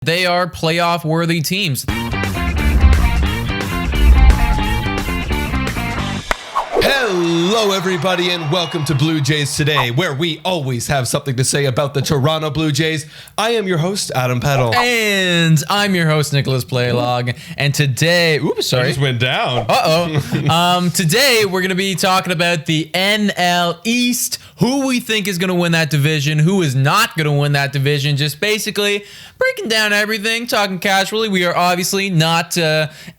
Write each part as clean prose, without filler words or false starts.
They are playoff worthy teams. Hello, everybody, and welcome to Blue Jays Today, where we always have something to say about the Toronto Blue Jays. I am your host, Adam Peddle. And I'm your host, Nicholas Playlog. And today, I just went down. Today we're going to be talking about the NL East, who we think is going to win that division, who is not going to win that division. Just basically breaking down everything, talking casually. We are obviously not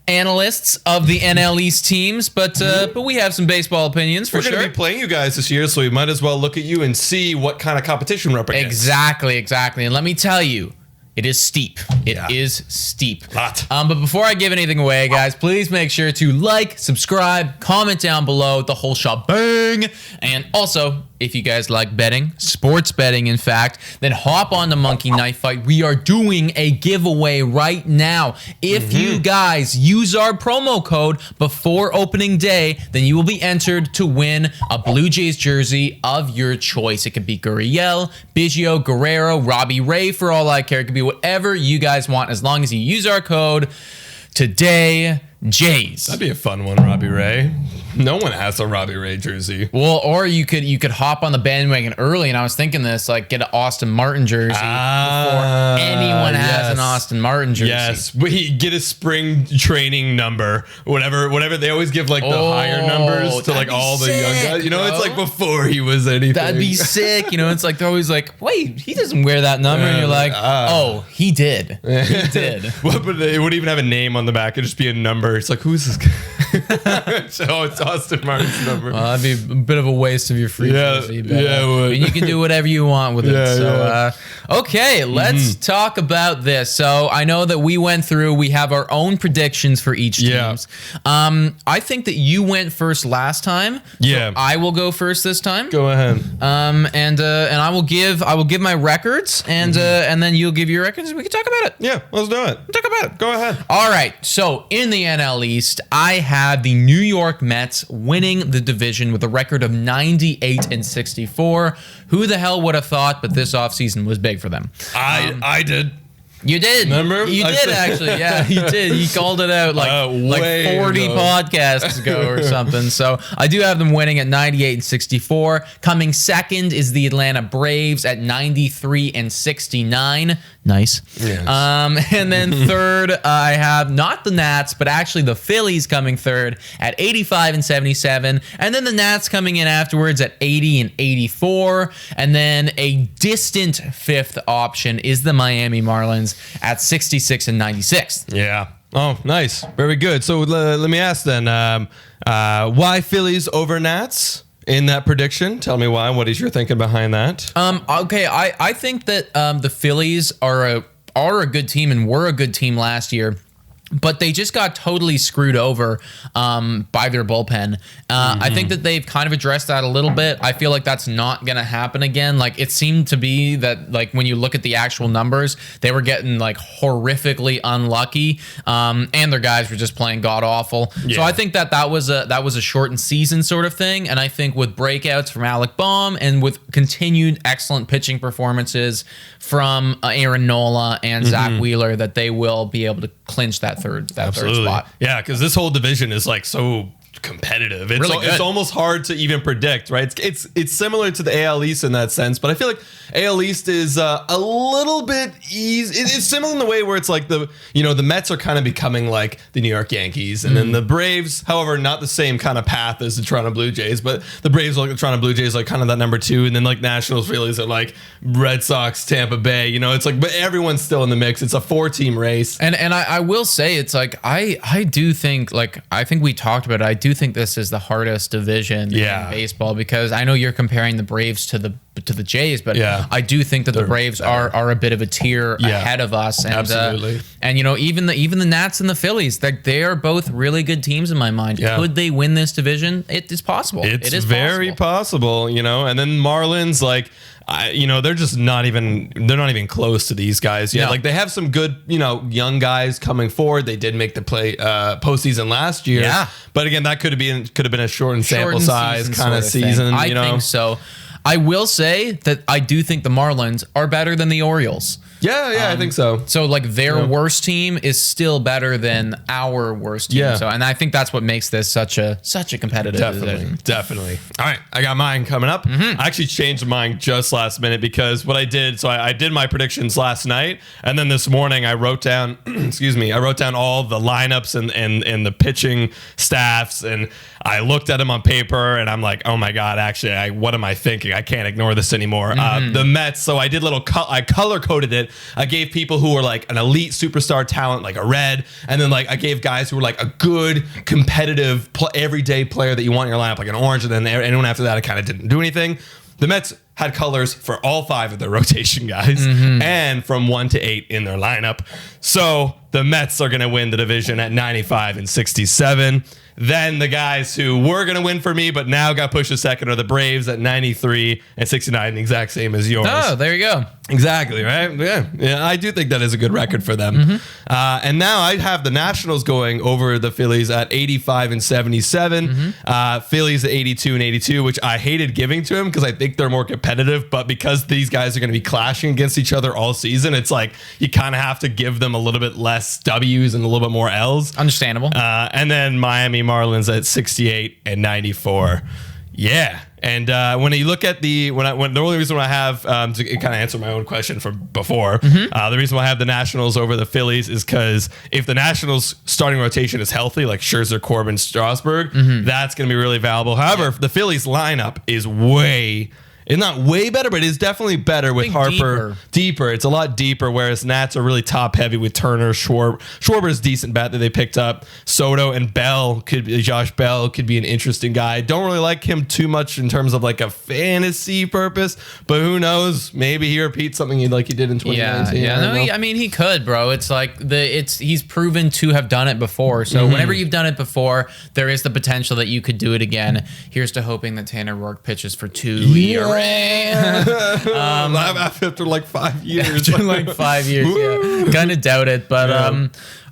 analysts of the NL East teams, but we have some baseball opinions for sure. We're going to be playing you guys this year, so we might as well look at you and see what kind of competition we're up against. Exactly. And let me tell you, it is steep. It is steep. Lot. But before I give anything away, guys, please make sure to like, subscribe, comment down below, the whole shebang. And also, if you guys like betting, sports betting, in fact, then hop on the Monkey Knife Fight. We are doing a giveaway right now. If you guys use our promo code before opening day, then you will be entered to win a Blue Jays jersey of your choice. It could be Gurriel, Biggio, Guerrero, Robbie Ray, for all I care. It could be whatever you guys want, as long as you use our code today. Jays. That'd be a fun one, Robbie Ray. No one has a Robbie Ray jersey. Well, or you could hop on the bandwagon early, and I was thinking this, like, get an Austin Martin jersey before anyone has an Austin Martin jersey. Yes, we get a spring training number, whatever. They always give like the higher numbers to like all the young guys. You know, it's like before he was anything. That'd be sick. You know, it's like they're always like, wait, he doesn't wear that number, and you're like, oh, he did. He did. But it wouldn't even have a name on the back. It'd just be a number. It's like, who's this guy? So it's Austin Martin's number. Well, that'd be a bit of a waste of your free jersey. But, it would. And you can do whatever you want with it. Okay, let's talk about this. So I know that we have our own predictions for each teams. I think that you went first last time. So I will go first this time. Go ahead. And I will give my records, and then you'll give your records, and we can talk about it. Yeah, let's do it. Talk about it. Go ahead. All right. So in the NL East, I have the New York Mets winning the division with a record of 98-64. Who the hell would have thought? But this offseason was big for them. I did. You did. Remember? You did, actually. Yeah, you did. You called it out like 40 podcasts ago or something. So I do have them winning at 98-64. Coming second is the Atlanta Braves at 93-69. Nice. Yes. And then third, I have not the Nats, but actually the Phillies coming third at 85-77. And then the Nats coming in afterwards at 80-84. And then a distant fifth option is the Miami Marlins at 66-96. Yeah. Oh, nice. Very good. So let me ask then, why Phillies over Nats in that prediction? Tell me why. What is your thinking behind that? Okay, I think that the Phillies are a good team and were a good team last year. But they just got totally screwed over by their bullpen. I think that they've kind of addressed that a little bit. I feel like that's not going to happen again. Like, it seemed to be that, like, when you look at the actual numbers, they were getting, like, horrifically unlucky, and their guys were just playing god-awful. Yeah. So I think that was a shortened season sort of thing, and I think with breakouts from Alec Baum and with continued excellent pitching performances from Aaron Nola and Zach Wheeler, that they will be able to clinch that third spot. Yeah, because this whole division is like so competitive. It's really it's almost hard to even predict, right? It's similar to the AL East in that sense, but I feel like AL East is a little bit easy. It's similar in the way where it's like the Mets are kind of becoming like the New York Yankees, and then the Braves, however, not the same kind of path as the Toronto Blue Jays, but the Braves like the Toronto Blue Jays, like kind of that number two, and then like Nationals Phillies are like Red Sox, Tampa Bay. You know, it's like, but everyone's still in the mix. It's a 4-team race, and I will say, it's like I do think, like, I think we talked about it. I do think this is the hardest division in baseball, because I know you're comparing the Braves to the Jays, but I do think that the Braves are a bit of a tier ahead of us. And, absolutely. And even the Nats and the Phillies, they are both really good teams in my mind. Yeah. Could they win this division? It is possible. It is very possible. And then Marlins, like, they're just not even close to these guys yet. No. Like, they have some good, young guys coming forward. They did make the postseason last year. Yeah. But again, that could have been a shortened sample size kind of season. I think so. I will say that I do think the Marlins are better than the Orioles. Yeah, I think so. So like their worst team is still better than our worst team. Yeah. So, and I think that's what makes this such a competitive division. Definitely. All right, I got mine coming up. I actually changed mine just last minute because what I did, so I did my predictions last night, and then this morning I wrote down, I wrote down all the lineups and the pitching staffs, and I looked at them on paper, and I'm like, oh my god, actually, what am I thinking? I can't ignore this anymore. The Mets. So I did I color coded it. I gave people who were like an elite superstar talent, like a red, and then like I gave guys who were like a good competitive everyday player that you want in your lineup, like an orange, and then anyone after that, I kind of didn't do anything. The Mets had colors for all 5 of their rotation guys and from 1 to 8 in their lineup. So the Mets are going to win the division at 95 and 67. Then the guys who were going to win for me, but now got pushed to second, are the Braves at 93 and 69, the exact same as yours. Oh, there you go. Exactly, right? Yeah, I do think that is a good record for them. And now I have the Nationals going over the Phillies at 85 and 77. Phillies at 82 and 82, which I hated giving to them because I think they're more competitive. But because these guys are going to be clashing against each other all season, it's like you kind of have to give them a little bit less W's and a little bit more L's. Understandable. And then Miami Marlins at 68 and 94. Yeah. And when you look at the only reason why I have to kind of answer my own question from before, the reason why I have the Nationals over the Phillies is because if the Nationals starting rotation is healthy, like Scherzer, Corbin, Strasburg, that's going to be really valuable. However, if the Phillies lineup is it's not way better, but it is definitely better with Harper. Deeper. It's a lot deeper, whereas Nats are really top heavy with Turner, Schwarber's decent bat that they picked up. Soto and Josh Bell could be an interesting guy. Don't really like him too much in terms of like a fantasy purpose, but who knows? Maybe he repeats something like he did in 2019. I mean, he could, bro. It's like he's proven to have done it before. So whenever you've done it before, there is the potential that you could do it again. Here's to hoping that Tanner Rourke pitches for 2 ERA. After like 5 years. After like 5 years, yeah. Kind of doubt it, but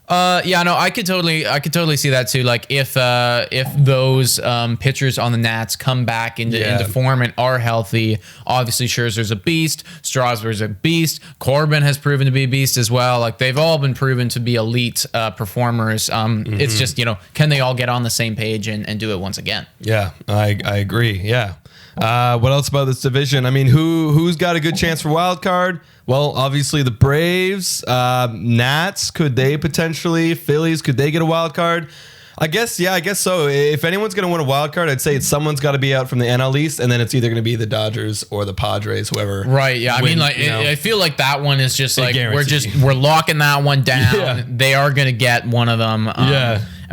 I could totally see that too. Like if those pitchers on the Nats come back into form and are healthy, obviously Scherzer's a beast, Strasburg's a beast, Corbin has proven to be a beast as well. Like they've all been proven to be elite performers. It's just, can they all get on the same page and do it once again? Yeah, I agree. Yeah. What else about this division? I mean, who's got a good chance for wild card? Well, obviously the Braves, Nats, could they potentially? Phillies, could they get a wild card? I guess so. If anyone's going to win a wild card, I'd say someone's got to be out from the NL East, and then it's either going to be the Dodgers or the Padres, whoever. Right. Yeah. I mean, I feel like that one is just like we're locking that one down. Yeah. They are going to get one of them.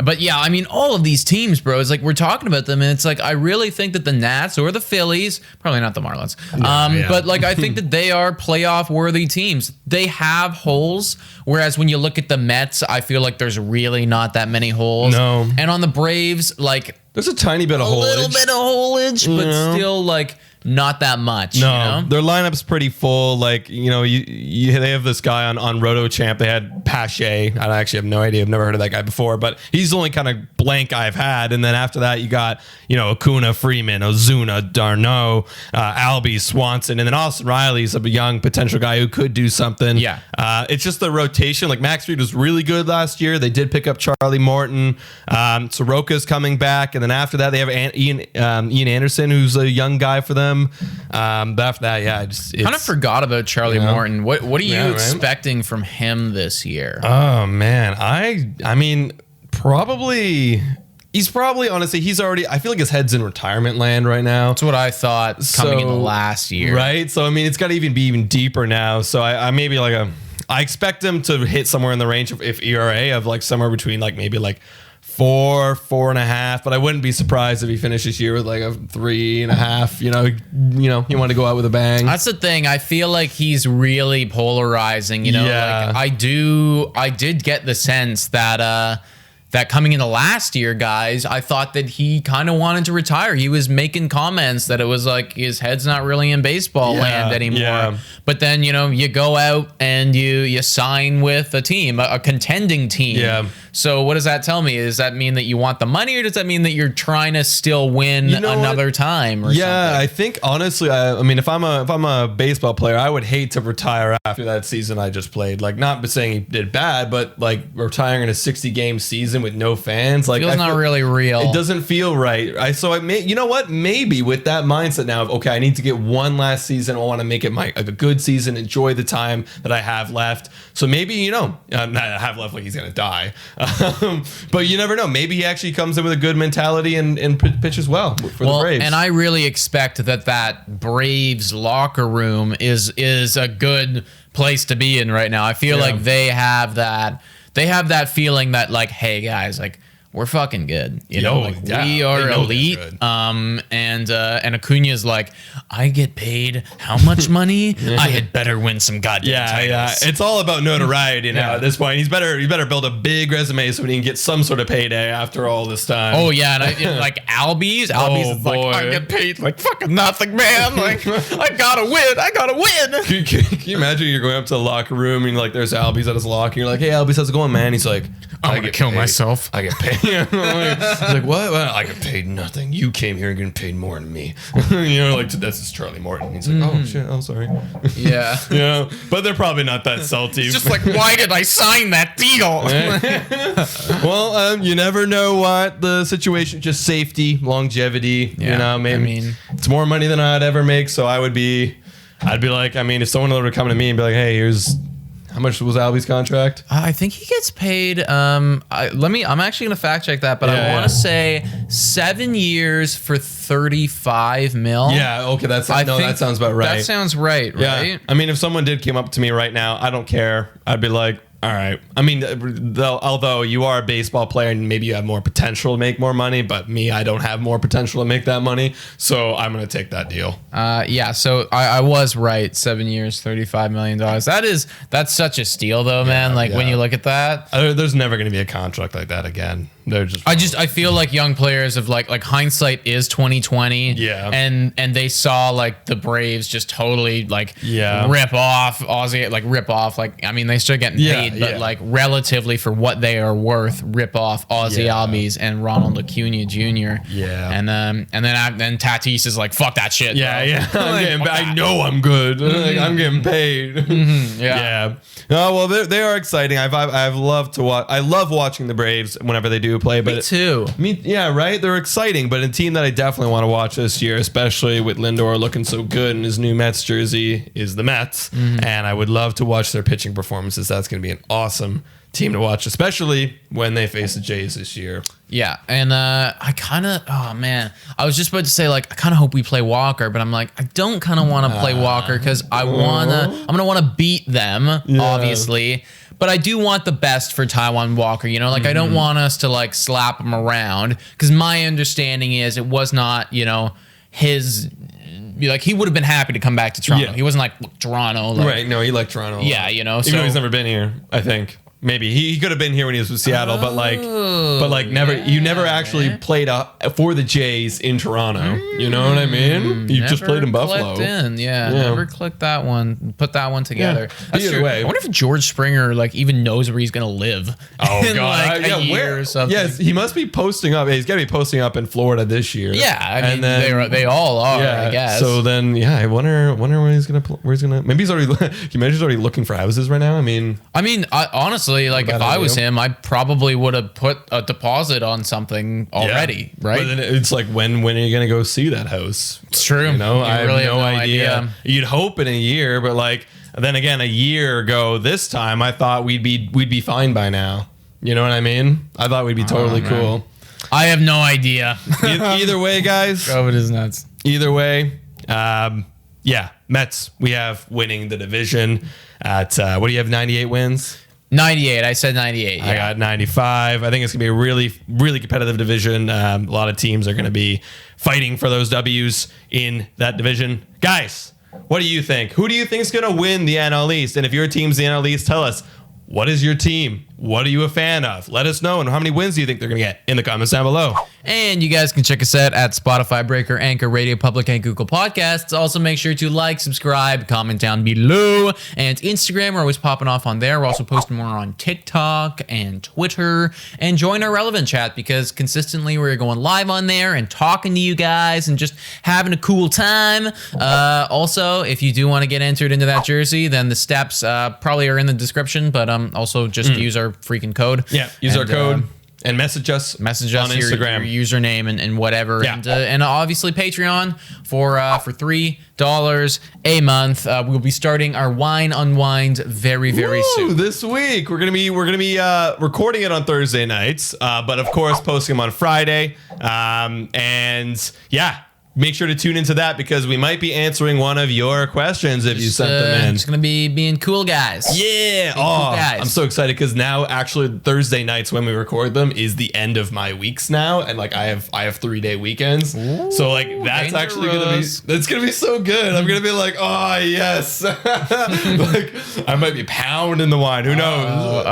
But yeah, I mean, all of these teams, bro, it's like we're talking about them, and it's like I really think that the Nats or the Phillies, probably not the Marlins, but like I think that they are playoff worthy teams. They have holes, whereas when you look at the Mets, I feel like there's really not that many holes. No. And on the Braves, like there's a tiny bit of holage. A little bit of holage, but still like not that much. No, their lineup's pretty full. Like, they have this guy on Roto Champ. They had Pache. I actually have no idea. I've never heard of that guy before, but he's the only kind of blank I've had. And then after that, you got, Acuna, Freeman, Ozuna, Darno, Albie, Swanson, and then Austin Riley's a young potential guy who could do something. Yeah. It's just the rotation. Like Max Fried was really good last year. They did pick up Charlie Morton. Soroka's coming back. And then after that, they have Ian Anderson, who's a young guy for them. But after that, I kind of forgot about Charlie Morton. What are you expecting from him this year? Oh man, I mean, he's probably honestly I feel like his head's in retirement land right now. That's what I thought coming in the last year, right? So I mean, it's got to be even deeper now. So I maybe I expect him to hit somewhere in the range of if ERA of like somewhere between like maybe like 4.5, but I wouldn't be surprised if he finishes year with like a 3.5. You want to go out with a bang. That's the thing. I feel like he's really polarizing. Like I did get the sense that that coming into last year, guys, I thought that he kind of wanted to retire. He was making comments that it was like his head's not really in baseball land anymore. Yeah. But then, you know, you go out and you sign with a team, a contending team. Yeah. So what does that tell me? Does that mean that you want the money, or does that mean that you're trying to still win another time or something? I think honestly, I mean, if I'm a baseball player, I would hate to retire after that season I just played. Like, not saying he did bad, but like retiring in a 60-game season with no fans, like, feels not really real. It doesn't feel right. You know what? Maybe with that mindset now of, okay, I need to get one last season. I want to make it a good season, enjoy the time that I have left. So maybe, you know, not have left like he's gonna die, but you never know. Maybe he actually comes in with a good mentality and pitches well for the Braves. And I really expect that Braves locker room is a good place to be in right now. I feel like they have that feeling that, like, hey guys, like, we're fucking good, you know, like, we are elite. And Acuna's like, I get paid how much money? I had better win some goddamn titles. Yeah. It's all about notoriety now at this point. He better build a big resume so he can get some sort of payday after all this time. Oh yeah, and like Albies is like, I get paid like fucking nothing, man. Like, I gotta win. Can you imagine you're going up to the locker room and like there's Albies at his locker and you're like, hey Albies, how's it going, man? He's like, I'm gonna kill myself. I get paid. He's like, what? Well, I get paid nothing. You came here and getting paid more than me. You know, like, that's just Charlie Morton. He's like, oh shit, I'm sorry. Yeah. You know, but they're probably not that salty. It's just like, why did I sign that deal? Well, you never know what the situation. Just safety, longevity. Yeah, you know, maybe it's more money than I'd ever make. So I'd be like, I mean, if someone were to come to me and be like, hey, here's. How much was Albie's contract? I think he gets paid. I'm actually gonna fact check that, but I want to say 7 years for 35 mil. Yeah, okay, that sounds about right. That sounds right. Yeah. I mean, if someone did come up to me right now, I don't care. I'd be like, all right. I mean, although you are a baseball player and maybe you have more potential to make more money, but me, I don't have more potential to make that money, so I'm gonna take that deal. Yeah. So I was right. 7 years, $35 million. That's such a steal, though, man. Like when you look at that, there's never gonna be a contract like that again. I feel like young players have like hindsight is 2020. Yeah. And they saw like the Braves just totally like rip off Ozzy, like rip off, like, I mean, they still getting paid, but like relatively for what they are worth, rip off Ozzy Albies and Ronald Acuna Jr. Yeah. And then Tatis is like, fuck that shit. Yeah. I know I'm good. Like, I'm getting paid. Yeah. Oh, well, they are exciting. I've loved to watch. I love watching the Braves whenever they do play. But me too. Yeah, right. They're exciting, but a team that I definitely want to watch this year, especially with Lindor looking so good in his new Mets jersey, is the Mets. And I would love to watch their pitching performances. That's going to be an awesome team to watch, especially when they face the Jays this year. Yeah, and I was just about to say, like, I kind of hope we play Walker, but I'm like, I don't kind of want to play Walker because I'm gonna want to beat them, obviously, but I do want the best for Taijuan Walker. You know, like I don't want us to like slap him around because my understanding is it was not, you know, his. Like, he would have been happy to come back to Toronto. He wasn't like, look, Toronto. Like, right? No, he liked Toronto. Yeah, you know, even though he's never been here, I think. Maybe he could have been here when he was with Seattle, but never. You never actually played for the Jays in Toronto. You know what I mean? You just played in Buffalo. Never clicked that one. Put that one together. That's Either true. way, I wonder if George Springer like even knows where he's gonna live. Oh in God, like a year or something. Yes, he must be posting up. He's got to be posting up in Florida this year. Yeah, I mean, they all are. I guess. So then, I wonder where he's gonna. Maybe he's already. He mentioned he's already looking for houses right now. I mean, honestly, like if I was him, I probably would have put a deposit on something already, right? But then it's like, when are you gonna go see that house? It's true. You know, I really have no idea. You'd hope in a year, but like then again, a year ago this time, I thought we'd be fine by now. You know what I mean? I thought we'd be totally cool. I have no idea. Either way, guys. COVID is nuts. Either way, Mets. We have winning the division at what do you have? 98 wins. 98. I said 98. I got 95. I think it's going to be a really, really competitive division. A lot of teams are going to be fighting for those W's in that division. Guys, what do you think? Who do you think is going to win the NL East? And if your team's the NL East, tell us, What is your team? What are you a fan of? Let us know. And how many wins do you think they're going to get in the comments down below? And you guys can check us out at Spotify, Breaker, Anchor, Radio Public, and Google Podcasts. Also, make sure to like, subscribe, comment down below. And Instagram, we're always popping off on there. We're also posting more on TikTok and Twitter. And join our Relevant chat because consistently we're going live on there and talking to you guys and just having a cool time. Also, if you do want to get entered into that jersey, then the steps probably are in the description, but also just use our freaking code. Yeah, use our code and message us on Instagram, your username and whatever. Yeah. And obviously Patreon for $3 a month. We'll be starting our wine unwind very soon. This week we're gonna be recording it on Thursday nights, but of course posting them on Friday. And yeah. Make sure to tune into that because we might be answering one of your questions if you sent them in. It's going to be being cool guys. Yeah. Cool guys. I'm so excited because now actually Thursday nights when we record them is the end of my weeks now. And like I have 3-day weekends. Ooh, so like that's actually going to be so good. I'm going to be like, oh yes. Like I might be pounding the wine. Who knows?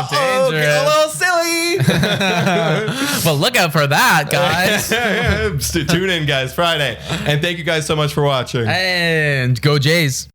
Dangerous. Get a little silly. Well, look out for that, guys. Tune in, guys. Friday. And thank you guys so much for watching. And go Jays.